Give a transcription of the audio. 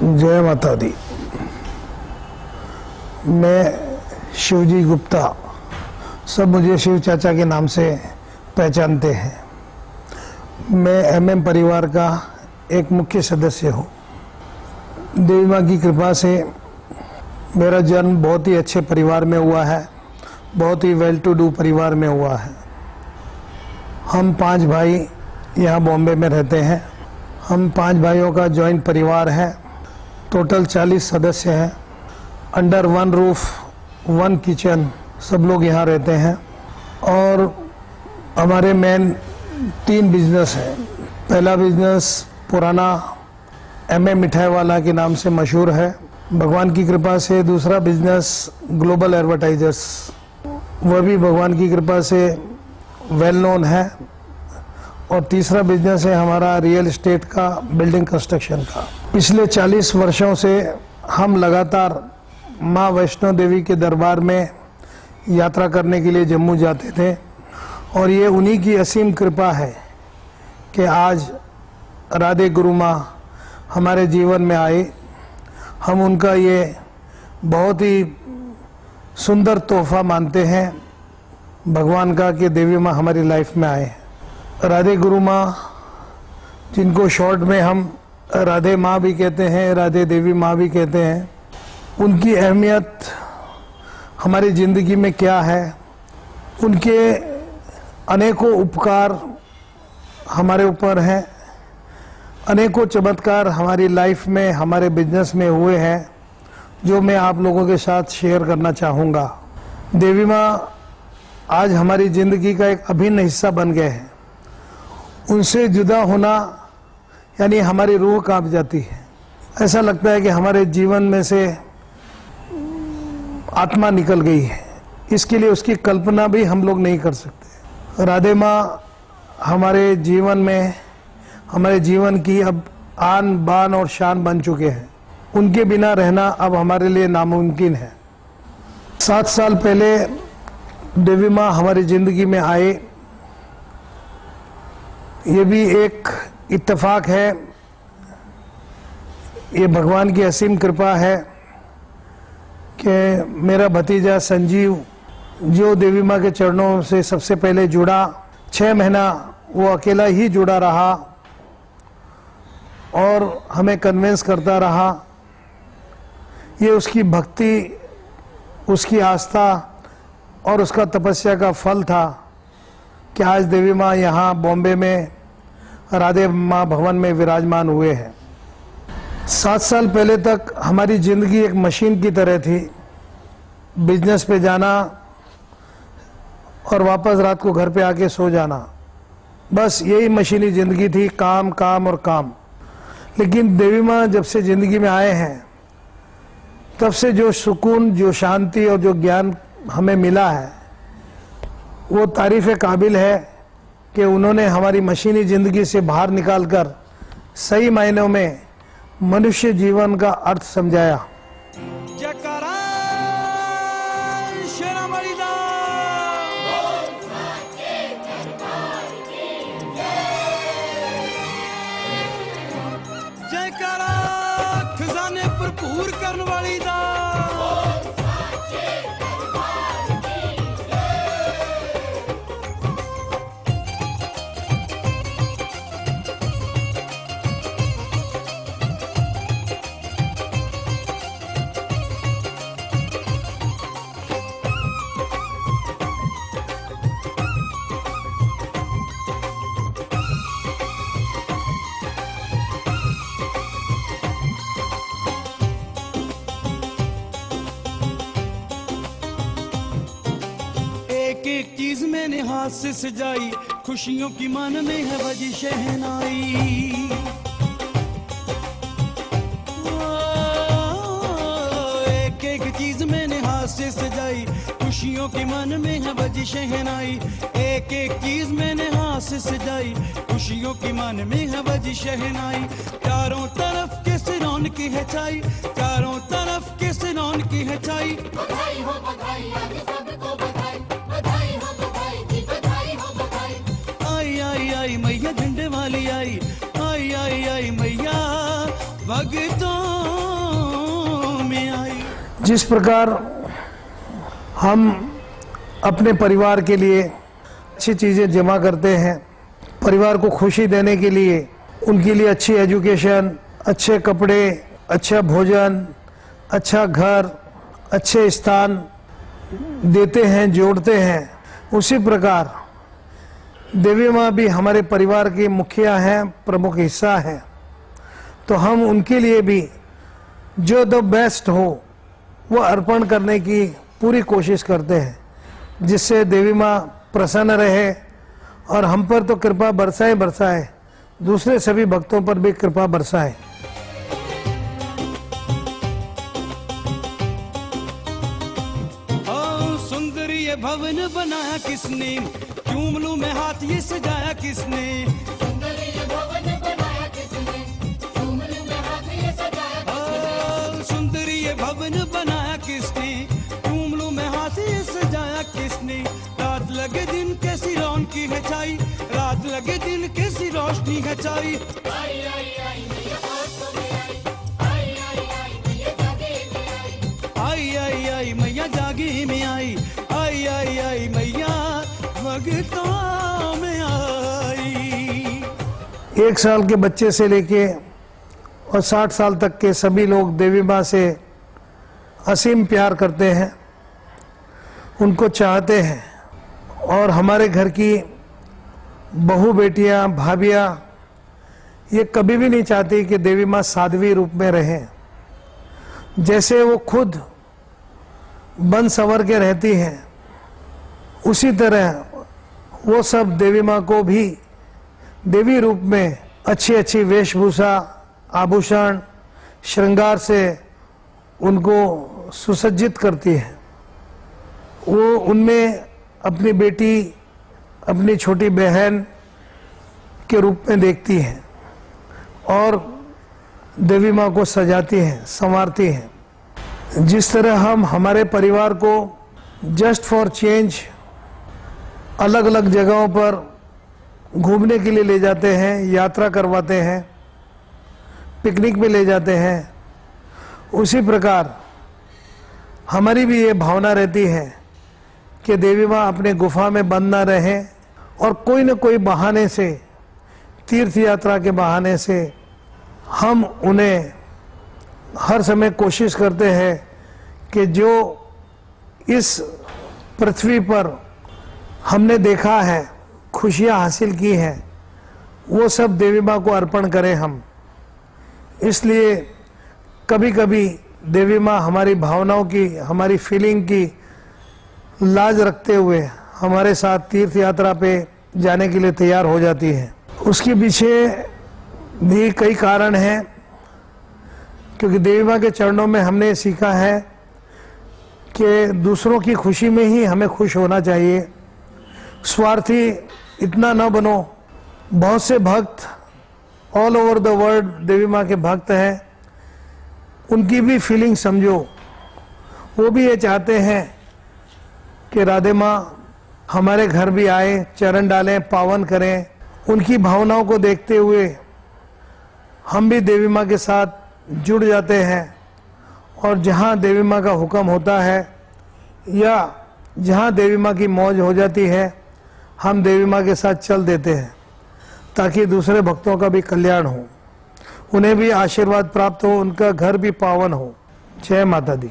जय माता दी। मैं शिवजी गुप्ता, सब मुझे शिव चाचा के नाम से पहचानते हैं। मैं एमएम परिवार का एक मुख्य सदस्य हूँ। देवी माँ की कृपा से मेरा जन्म बहुत ही अच्छे परिवार में हुआ है, बहुत ही वेल टू डू परिवार में हुआ है। हम 5 भाई यहाँ बॉम्बे में रहते हैं। हम 5 भाइयों का जॉइंट परिवार है। टोटल 40 सदस्य हैं। Under one roof, one kitchen, सब लोग यहाँ रहते हैं। और हमारे मेन 3 बिजनेस हैं। पहला बिजनेस पुराना एमए मिठाई वाला के नाम से मशहूर है, भगवान की कृपा से। दूसरा बिजनेस ग्लोबल एडवर्टाइजर्स, वह भी भगवान की कृपा से वेल नोन है। और तीसरा बिजनेस है हमारा रियल एस्टेट का, बिल्डिंग कंस्ट्रक्शन का। पिछले 40 वर्षों से हम लगातार माँ वैष्णो देवी के दरबार में यात्रा करने के लिए जम्मू जाते थे। और ये उन्हीं की असीम कृपा है कि आज राधे गुरु माँ हमारे जीवन में आए। हम उनका ये बहुत ही सुंदर तोहफा मानते हैं भगवान का कि देवी माँ हमारी लाइफ में आए। राधे गुरु माँ, जिनको शॉर्ट में हम राधे माँ भी कहते हैं, राधे देवी माँ भी कहते हैं, उनकी अहमियत हमारी ज़िंदगी में क्या है, उनके अनेकों उपकार हमारे ऊपर हैं, अनेकों चमत्कार हमारी लाइफ में, हमारे बिजनेस में हुए हैं, जो मैं आप लोगों के साथ शेयर करना चाहूँगा। देवी माँ आज हमारी ज़िंदगी का एक अभिन्न हिस्सा बन गए हैं। उनसे जुदा होना यानी हमारी रूह कांप जाती है। ऐसा लगता है कि हमारे जीवन में से आत्मा निकल गई है। इसके लिए उसकी कल्पना भी हम लोग नहीं कर सकते। राधे माँ हमारे जीवन में, हमारे जीवन की अब आन बान और शान बन चुके हैं। उनके बिना रहना अब हमारे लिए नामुमकिन है। 7 साल पहले देवी माँ हमारी ज़िंदगी में आए। ये भी एक इत्तेफाक है, ये भगवान की असीम कृपा है कि मेरा भतीजा संजीव, जो देवी माँ के चरणों से सबसे पहले जुड़ा, 6 महीना वो अकेला ही जुड़ा रहा और हमें कन्विंस करता रहा। ये उसकी भक्ति, उसकी आस्था और उसका तपस्या का फल था कि आज देवी माँ यहाँ बॉम्बे में राधे माँ भवन में विराजमान हुए हैं। 7 साल पहले तक हमारी ज़िंदगी एक मशीन की तरह थी। बिजनेस पे जाना और वापस रात को घर पे आके सो जाना, बस यही मशीनी ज़िंदगी थी, काम काम और काम। लेकिन देवी माँ जब से ज़िंदगी में आए हैं, तब से जो सुकून, जो शांति और जो ज्ञान हमें मिला है, वो तारीफ़ काबिल है कि उन्होंने हमारी मशीनी ज़िंदगी से बाहर निकालकर सही मायनों में मनुष्य जीवन का अर्थ समझाया। जयकारा खजाने भरपूर करने वाली दा। एक एक चीज मैंने हाथ से सजाई, खुशियों की मन में है बजी शहनाई। एक एक चीज मैंने हाथ से सजाई, खुशियों की मन में है बजी शहनाई। एक एक चीज मैंने हाथ से सजाई, खुशियों की मन में है बजी शहनाई। चारों तरफ किस रौनक की है छाई, चारों तरफ किस रौनक की है छाई। बधाई हो बधाई, आज सबको बधाई, बधाई हो बधाई जी, बधाई हो बधाई। आई आई आई मैया झंडे वाली आई, आई आई आई मैया भगतों जिस प्रकार हम अपने परिवार के लिए अच्छी चीज़ें जमा करते हैं, परिवार को खुशी देने के लिए, उनके लिए अच्छी एजुकेशन, अच्छे कपड़े, अच्छा भोजन, अच्छा घर, अच्छे स्थान देते हैं, जोड़ते हैं, उसी प्रकार देवी माँ भी हमारे परिवार की मुखिया हैं, प्रमुख हिस्सा हैं। तो हम उनके लिए भी जो द बेस्ट हो वो अर्पण करने की पूरी कोशिश करते हैं, जिससे देवी माँ प्रसन्न रहे और हम पर तो कृपा बरसाए बरसाए, दूसरे सभी भक्तों पर भी कृपा बरसाए। सुंदर ये भवन बनाया किसने, चूम लूं मैं हाथ ये सजाया किसने। सुंदर ये भवन बनाया किसने, चूम लूं मैं हाथ ये सजाया किसने। सुंदर ये भवन बनाया किसने, चूम लूं मैं हाथ ये सजाया किसने। रात लगे दिन कैसी रौनकी है छाई, रात लगे दिन कैसी रोशनी है छाई। आई आई आई मैया पास तो में आई, आई आई आई मैया जागे में आई। आई आई आई मैया जागी में आई, आई आई आई मैया भगतों में आई। 1 साल के बच्चे से लेके और 60 साल तक के सभी लोग देवी माँ से असीम प्यार करते हैं, उनको चाहते हैं। और हमारे घर की बहू बेटियां, भाभियां ये कभी भी नहीं चाहती कि देवी माँ साध्वी रूप में रहें। जैसे वो खुद बन संवर के रहती हैं, उसी तरह वो सब देवी माँ को भी देवी रूप में अच्छी अच्छी वेशभूषा, आभूषण, श्रृंगार से उनको सुसज्जित करती है। वो उनमें अपनी बेटी, अपनी छोटी बहन के रूप में देखती हैं और देवी माँ को सजाती हैं, संवारती हैं। जिस तरह हम हमारे परिवार को जस्ट फॉर चेंज अलग अलग जगहों पर घूमने के लिए ले जाते हैं, यात्रा करवाते हैं, पिकनिक में ले जाते हैं, उसी प्रकार हमारी भी ये भावना रहती है कि देवी माँ अपने गुफा में बंद ना रहें और कोई न कोई बहाने से, तीर्थ यात्रा के बहाने से हम उन्हें हर समय कोशिश करते हैं कि जो इस पृथ्वी पर हमने देखा है, खुशियाँ हासिल की हैं, वो सब देवी माँ को अर्पण करें हम। इसलिए कभी कभी देवी माँ हमारी भावनाओं की, हमारी फीलिंग की लाज रखते हुए हमारे साथ तीर्थ यात्रा पे जाने के लिए तैयार हो जाती है। उसके पीछे भी कई कारण हैं, क्योंकि देवी माँ के चरणों में हमने सीखा है कि दूसरों की खुशी में ही हमें खुश होना चाहिए। स्वार्थी इतना न बनो। बहुत से भक्त ऑल ओवर द वर्ल्ड देवी माँ के भक्त हैं, उनकी भी फीलिंग समझो। वो भी ये चाहते हैं कि राधे माँ हमारे घर भी आए, चरण डालें, पावन करें। उनकी भावनाओं को देखते हुए हम भी देवी माँ के साथ जुड़ जाते हैं और जहाँ देवी माँ का हुक्म होता है या जहाँ देवी माँ की मौज हो जाती है, हम देवी माँ के साथ चल देते हैं ताकि दूसरे भक्तों का भी कल्याण हो, उन्हें भी आशीर्वाद प्राप्त हो, उनका घर भी पावन हो। जय माता दी।